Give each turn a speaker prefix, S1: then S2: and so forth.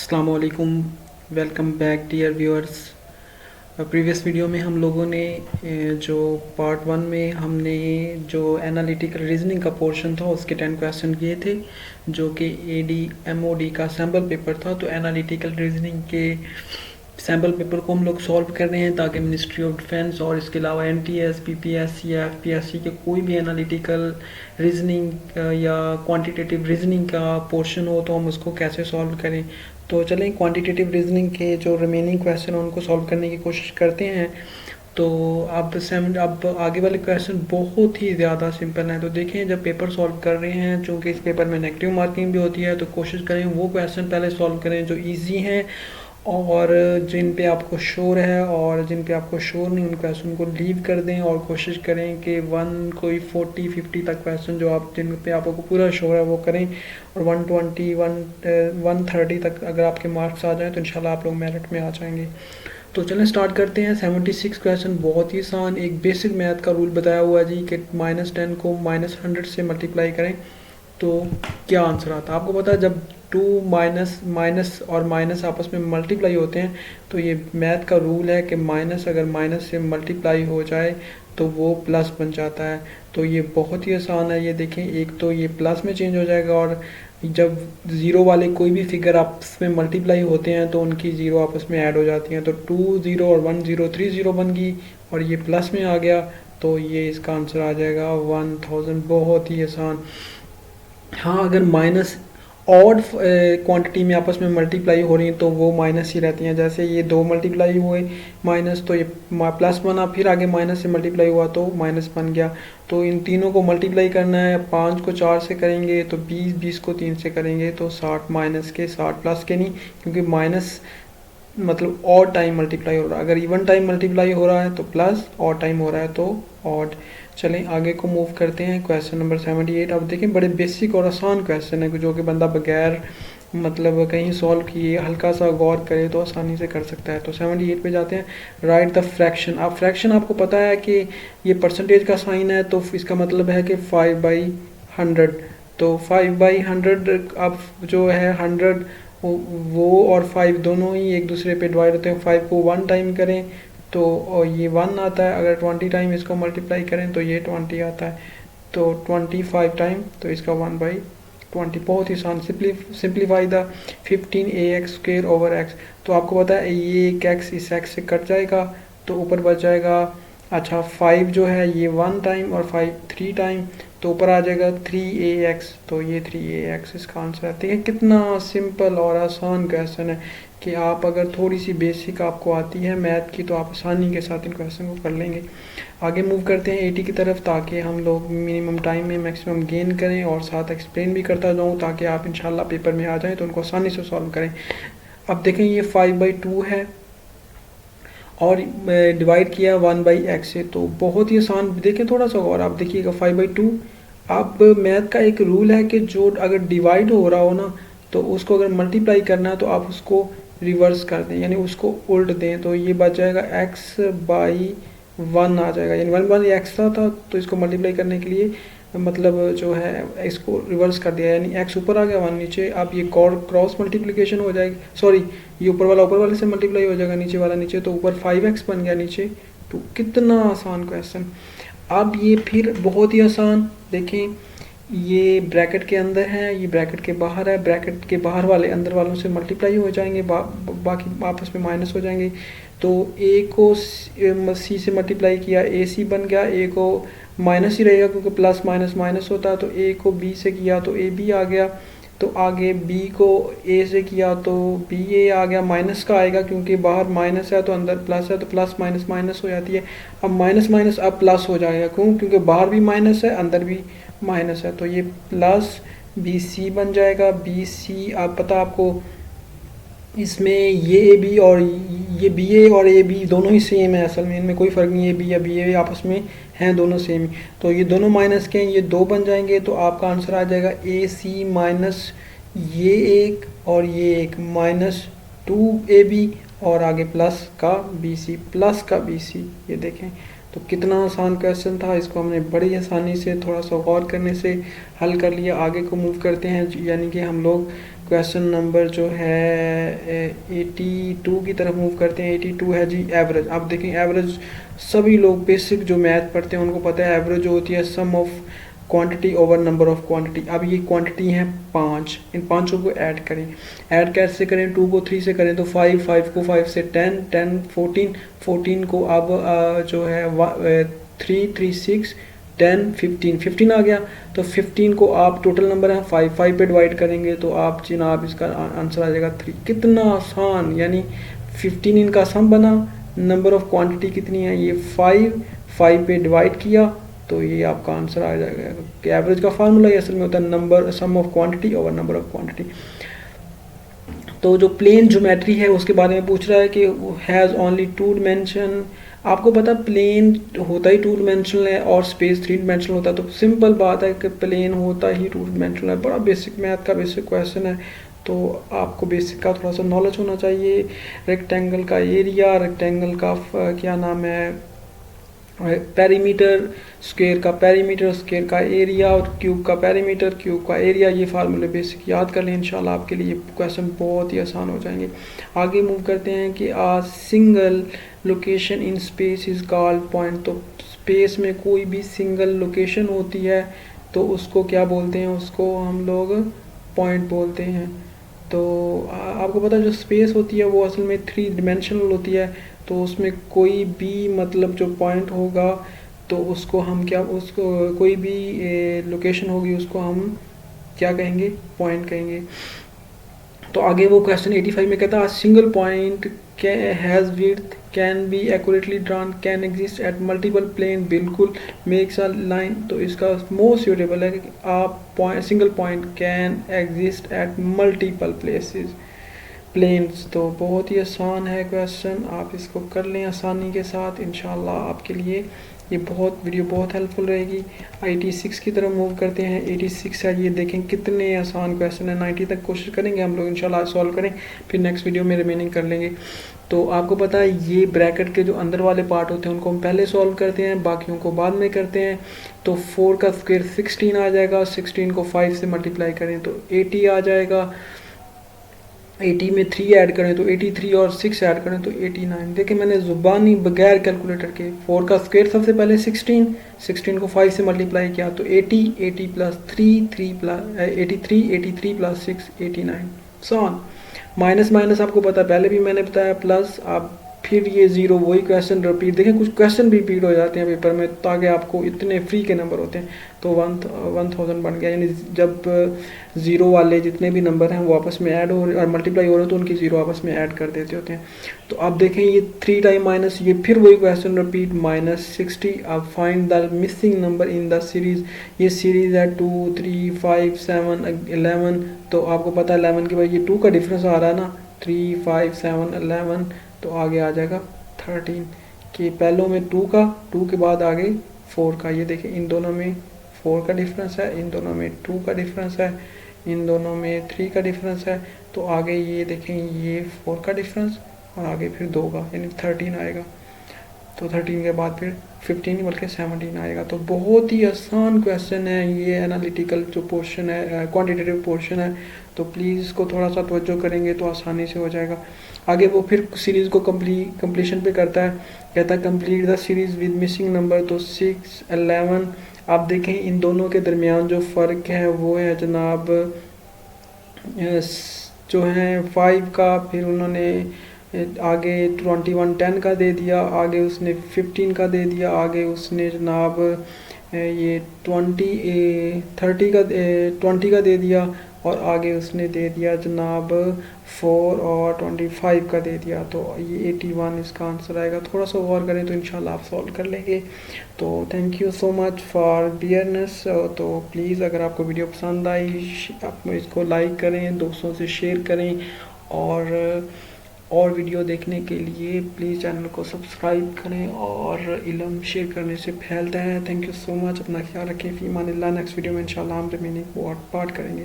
S1: अस्सलाम वालेकुम। Welcome back dear viewers. Previous video में हम लोगों ने जो पार्ट वन में हमने जो एनालिटिकल रीजनिंग का पोर्शन था उसके 10 क्वेश्चन किए थे, जो कि एडी एमओडी का सैम्पल पेपर था। तो एनालिटिकल रीजनिंग के सैम्पल पेपर को हम लोग सॉल्व कर रहे हैं ताकि मिनिस्ट्री ऑफ डिफेंस और इसके अलावा एनटीएस, पीपीएससी या एफपीएससी के कोई भी एनालिटिकल रीजनिंग या क्वांटिटेटिव रीजनिंग का पोर्शन हो तो हम उसको कैसे सॉल्व करें। तो चलें क्वांटिटेटिव रीजनिंग के जो रिमेनिंग क्वेश्चन उनको सॉल्व करने की कोशिश करते हैं। तो अब आगे वाले क्वेश्चन बहुत ही ज़्यादा सिंपल हैं। तो देखें, जब पेपर सॉल्व कर रहे हैं, चूँकि इस पेपर में नेगेटिव मार्किंग भी होती है, तो कोशिश करें वो क्वेश्चन पहले सॉल्व करें जो इजी हैं और जिन पे आपको श्योर है, और जिन पे आपको श्योर नहीं उन क्वेश्चन को लीव कर दें। और कोशिश करें कि कोई 40-50 तक क्वेश्चन जो आप जिन पे आपको पूरा श्योर है वो करें, और 120 130 तक अगर आपके मार्क्स आ जाएं तो इंशाल्लाह आप लोग मेरिट में आ जाएंगे। तो चलें स्टार्ट करते हैं। 76 क्वेश्चन बहुत ही आसान, एक बेसिक मैथ का रूल बताया हुआ है जी कि -10 को -100 से मल्टीप्लाई करें तो क्या आंसर आता है। आपको पता है जब टू माइनस माइनस और माइनस आपस में मल्टीप्लाई होते हैं तो ये मैथ का रूल है कि माइनस अगर माइनस से मल्टीप्लाई हो जाए तो वो प्लस बन जाता है। तो ये बहुत ही आसान है। ये देखें, एक तो ये प्लस में चेंज हो जाएगा, और जब ज़ीरो वाले कोई भी फिगर आपस में मल्टीप्लाई होते हैं तो उनकी ज़ीरो आपस में ऐड हो जाती हैं। तो 2 0 और 1 0 3 0 बन गई, और ये प्लस में आ गया तो ये इसका आंसर आ जाएगा 1000। बहुत ही आसान। हाँ, अगर माइनस ऑड क्वांटिटी में आपस में मल्टीप्लाई हो रही हैं तो वो माइनस ही रहती हैं। जैसे ये 2 मल्टीप्लाई हुए माइनस, तो ये प्लस बना, फिर आगे माइनस से मल्टीप्लाई हुआ तो माइनस बन गया। तो इन तीनों को मल्टीप्लाई करना है। 5 को 4 से करेंगे तो 20, 20 को 3 से करेंगे तो 60 माइनस के 60 प्लस के नहीं, क्योंकि माइनस मतलब ऑड टाइम मल्टीप्लाई हो रहा है। अगर इवन टाइम मल्टीप्लाई हो रहा है तो प्लस, ऑड टाइम हो रहा है तो ऑड। चलें आगे को मूव करते हैं। Question number 78। अब देखें, बड़े बेसिक और आसान क्वेश्चन है जो कि बंदा बगैर मतलब कहीं सॉल्व किए हल्का सा गौर करे तो आसानी से कर सकता है। तो 78 पे जाते हैं। Right the fraction. अब फ्रैक्शन आपको पता है कि ये परसेंटेज का साइन है, तो इसका मतलब है कि 5/100। तो 5/100 अब जो है 100 वो और 5 दोनों ही एक दूसरे पे डिवाइड होते हैं। 5 को 1 टाइम करें तो और ये 1 आता है, अगर 20 टाइम इसको मल्टीप्लाई करें तो ये 20 आता है। तो 25 टाइम तो इसका 1/20। बहुत ही आसान। Simplify the 15ax² over x। तो आपको पता है ये एक x इस x से कट जाएगा तो ऊपर बच जाएगा। अच्छा, 5 जो है ये 1 टाइम और 5 3 टाइम, तो ऊपर आ जाएगा 3ax। तो ये 3ax इसका आंसर है। देखिए कितना सिंपल और आसान क्वेश्चन है कि आप अगर थोड़ी सी बेसिक आपको आती है मैथ की तो आप आसानी के साथ इन क्वेश्चन को कर लेंगे। आगे मूव करते हैं 80 की तरफ, ताकि हम लोग मिनिमम टाइम में मैक्सिमम गेन करें, और साथ एक्सप्लेन भी करता जाऊँ ताकि आप इंशाल्लाह पेपर में आ जाएँ तो उनको आसानी से सॉल्व करें। अब देखें, ये 5/2 है और डिवाइड किया 1/x से, तो बहुत ही आसान। देखें थोड़ा सा और आप देखिएगा 5/2। अब मैथ का एक रूल है कि जो अगर डिवाइड हो रहा हो ना तो उसको अगर मल्टीप्लाई करना है तो आप उसको रिवर्स कर दें, यानी उसको उल्ट दें। तो ये बच जाएगा x/1 आ जाएगा, यानी 1/x था तो इसको मल्टीप्लाई करने के लिए मतलब जो है इसको रिवर्स कर दिया, यानी x ऊपर आ गया 1 नीचे। अब ये क्रॉस मल्टीप्लिकेशन हो जाएगी, सॉरी ये ऊपर वाला ऊपर वाले से मल्टीप्लाई हो जाएगा, नीचे वाला नीचे, तो ऊपर 5x बन गया नीचे। तो कितना आसान क्वेश्चन। अब ये फिर बहुत ही आसान। देखें, ये ब्रैकेट के अंदर है, ये ब्रैकेट के बाहर है, ब्रैकेट के बाहर वाले अंदर वालों से मल्टीप्लाई हो जाएंगे, बाकी आपस में माइनस हो जाएंगे। तो a को c से मल्टीप्लाई किया, ac बन गया। a को माइनस ही रहेगा क्योंकि प्लस माइनस माइनस होता है। तो a को b से किया तो ab आ गया। तो आगे b को a से किया तो ba आ गया। माइनस का आएगा क्योंकि बाहर माइनस है तो अंदर प्लस है, तो प्लस माइनस माइनस हो जाती है। अब माइनस माइनस अब प्लस हो जाएगा, क्यों? क्योंकि बाहर भी माइनस है अंदर भी माइनस है, तो ये प्लस bc बन जाएगा। bc आप पता आपको इसमें ये ए बी और ये बी ए और ए बी दोनों ही सेम है, असल में इनमें कोई फ़र्क नहीं है। बी या बी ए आपस में हैं दोनों सेम ही। तो ये दोनों माइनस के हैं, ये 2 बन जाएंगे, तो आपका आंसर आ जाएगा ए सी माइनस ये एक और ये एक -2ab और आगे प्लस का बी सी, प्लस का बी सी। ये देखें तो कितना आसान क्वेश्चन था, इसको हमने बड़ी आसानी से थोड़ा सा गौर करने से हल कर लिया। आगे को मूव करते हैं, यानी कि हम लोग क्वेश्चन नंबर जो है 82 की तरफ मूव करते हैं। 82 है जी एवरेज। आप देखें एवरेज सभी लोग बेसिक जो मैथ पढ़ते हैं उनको पता है एवरेज जो होती है sum of quantity over number of quantity. अब ये क्वांटिटी हैं 5, इन पांचों को ऐड करें। ऐड कैसे करें? 2 को 3 से करें तो 5, 5 को 5 से 10, 10 14, 14 को अब जो है 3, 3 6, 10 15, 15 आ गया। तो 15 को आप टोटल नंबर है 5, 5 पे डिवाइड करेंगे तो आप जनाब इसका आंसर आ जाएगा 3। कितना आसान, यानी 15 इनका सम बना, नंबर ऑफ क्वांटिटी कितनी है ये 5, 5 पे डिवाइड किया तो ये आपका आंसर आ जाएगा। कि एवरेज का फार्मूला ये असल में होता है number sum of quantity over number of quantity. तो जो प्लेन ज्योमेट्री है उसके बारे में पूछ रहा है कि हैज़ ओनली 2 डिमेंशन। आपको पता प्लेन होता ही 2 डिमेंशनल है और स्पेस 3 डिमेंशनल होता है। तो सिंपल बात है कि प्लेन होता ही 2 डिमेंशनल है। बड़ा बेसिक मैथ का बेसिक क्वेश्चन है, तो आपको बेसिक का थोड़ा सा नॉलेज होना चाहिए। रेक्टेंगल का एरिया, रेक्टेंगल का क्या नाम है पेरीमीटर, स्क्वायर का पेरीमीटर, स्क्वायर का एरिया और क्यूब का पेरीमीटर, क्यूब का एरिया, ये फार्मूले बेसिक याद कर लें। इंशाल्लाह आपके लिए क्वेश्चन बहुत ही आसान हो जाएंगे। आगे मूव करते हैं कि a single location in space is called point. तो स्पेस में कोई भी सिंगल लोकेशन होती है तो उसको क्या बोलते हैं? उसको हम लोग पॉइंट बोलते हैं। तो आपको पता है जो स्पेस होती है वो असल में 3 डिमेंशनल होती है। तो उसमें कोई भी मतलब जो पॉइंट होगा तो उसको हम क्या, उसको कोई भी लोकेशन होगी उसको हम क्या कहेंगे? पॉइंट कहेंगे। तो आगे वो क्वेश्चन 85 में कहता है single point has width can be accurately drawn can exist at multiple plane. बिल्कुल मेक्स अ लाइन। तो इसका मोस्ट सूटेबल है कि आप single point can exist at multiple places planes. तो बहुत ही आसान है क्वेश्चन, आप इसको कर लें आसानी के साथ। इंशाल्लाह आपके लिए ये वीडियो बहुत हेल्पफुल रहेगी। 86 की तरफ मूव करते हैं। 86 है, ये देखें कितने आसान क्वेश्चन है। 90 तक कोशिश करेंगे हम लोग इंशाल्लाह सॉल्व करें, फिर नेक्स्ट वीडियो में रिमेनिंग कर लेंगे। तो आपको पता है ये ब्रैकेट के जो अंदर वाले पार्ट होते हैं उनको हम पहले सॉल्व करते हैं, बाकियों को बाद में करते हैं। तो 4 का स्क्वायर 16 आ जाएगा, 16 को 5 से मल्टीप्लाई करें तो 80 आ जाएगा। 80 में 3 ऐड करें तो 83 और 6 ऐड करें तो 89। देखिए मैंने ज़ुबानी बगैर कैलकुलेटर के 4 का स्क्वायर सबसे पहले 16, 16 को 5 से मल्टीप्लाई किया तो 80, 80 प्लस 3, 3 प्लस 83, 83 प्लस 6 89। सॉन माइनस माइनस आपको पता पहले भी मैंने बताया प्लस। आप फिर ये ज़ीरो वही क्वेश्चन रिपीट। देखें कुछ क्वेश्चन भी रिपीट हो जाते हैं पेपर में ताकि आपको इतने फ्री के नंबर होते हैं। तो 1000 बन गया, यानी जब ज़ीरो वाले जितने भी नंबर हैं वो आपस में ऐड हो और मल्टीप्लाई हो रहे हैं तो उनकी ज़ीरो आपस में ऐड कर देते होते हैं। तो आप देखें ये 3 टाइम माइनस, ये फिर वही क्वेश्चन रिपीट -60। अब find the missing number in the series. ये सीरीज़ है 2, 3, 5, 7, 11। तो आपको पता है 11 के बाद ये 2 का डिफरेंस आ रहा है ना, 3, 5, 7, 11। तो आगे आ जाएगा 13 कि पहलों में 2 का, 2 के बाद आगे 4 का। ये देखें इन दोनों में 4 का डिफरेंस है, इन दोनों में 2 का डिफरेंस है, इन दोनों में 3 का डिफरेंस है। तो आगे ये देखें ये 4 का डिफरेंस और आगे फिर 2 का, यानी 13 आएगा। तो 13 के बाद फिर 15 बल्कि 17 आएगा। तो बहुत ही आसान क्वेश्चन है ये, एनालिटिकल जो पोर्शन है, क्वांटिटेटिव पोर्शन है। तो प्लीज़ इसको थोड़ा सा तवज्जो करेंगे तो आसानी से हो जाएगा। आगे वो फिर सीरीज़ को कंप्लीशन पे करता है, कहता है complete the series with missing number. तो 6, 11। आप देखें इन दोनों के दरमियान जो फ़र्क है वो है जनाब जो है 5 का, फिर उन्होंने आगे 21 10 का दे दिया, आगे उसने 15 का दे दिया, आगे उसने जनाब ये 20 का दे दिया और आगे उसने दे दिया जनाब 4 और 25 का दे दिया। तो ये 81 इसका आंसर आएगा। थोड़ा सा और करें तो इंशाल्लाह आप सॉल्व कर लेंगे। तो thank you so much for bearness. तो प्लीज़ अगर आपको वीडियो पसंद आई आप इसको लाइक करें, दोस्तों से शेयर करें और वीडियो देखने के लिए प्लीज़ चैनल को सब्सक्राइब करें और इल्म शेयर करने से फैलता है। थैंक यू सो मच, अपना ख्याल रखें। फ़ी अमानिल्लाह। नेक्स्ट वीडियो में इंशाल्लाह हम रिमेनिंग पार्ट करेंगे।